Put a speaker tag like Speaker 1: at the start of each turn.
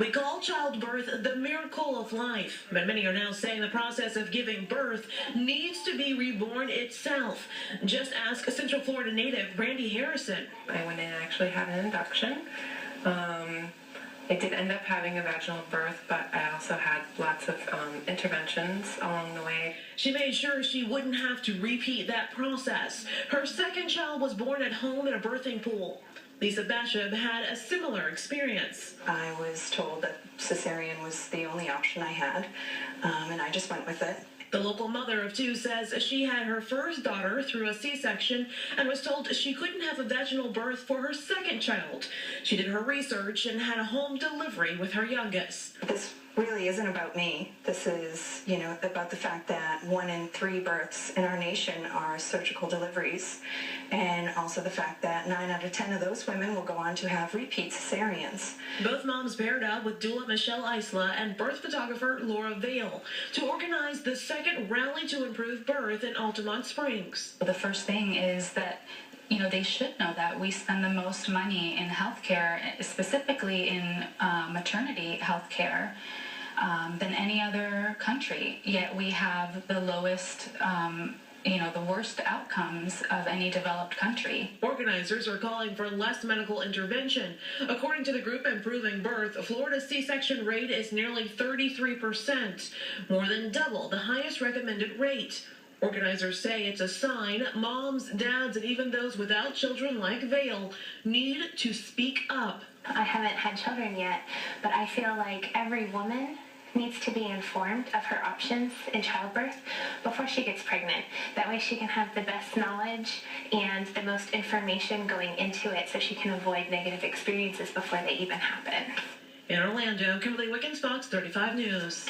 Speaker 1: We call childbirth the miracle of life, but many are now saying the process of giving birth needs to be reborn itself. Just ask Central Florida native Brandy Harrison.
Speaker 2: I went in and actually had an induction. I did end up having a vaginal birth, but I also had lots of interventions along the way.
Speaker 1: She made sure she wouldn't have to repeat that process. Her second child was born at home in a birthing pool. Lisa Basham had a similar experience.
Speaker 3: I was told that cesarean was the only option I had, and I just went with it.
Speaker 1: The local mother of two says she had her first daughter through a C-section and was told she couldn't have a vaginal birth for her second child. She did her research and had a home delivery with her youngest.
Speaker 3: This really isn't about me. This is, about the fact that 1 in 3 births in our nation are surgical deliveries, and also the fact that 9 out of 10 of those women will go on to have repeat cesareans.
Speaker 1: Both moms paired up with doula Michelle Isla and birth photographer Laura Vale to organize the second Rally to Improve Birth in Altamont Springs.
Speaker 4: The first thing is that they should know that we spend the most money in healthcare, specifically in maternity healthcare, than any other country. Yet we have the lowest, the worst outcomes of any developed country.
Speaker 1: Organizers are calling for less medical intervention. According to the group Improving Birth, Florida's C-section rate is nearly 33%, more than double the highest recommended rate. Organizers say it's a sign moms, dads, and even those without children like Vale need to speak up.
Speaker 5: I haven't had children yet, but I feel like every woman needs to be informed of her options in childbirth before she gets pregnant. That way she can have the best knowledge and the most information going into it so she can avoid negative experiences before they even happen.
Speaker 1: In Orlando, Kimberly Wickens, Fox 35 News.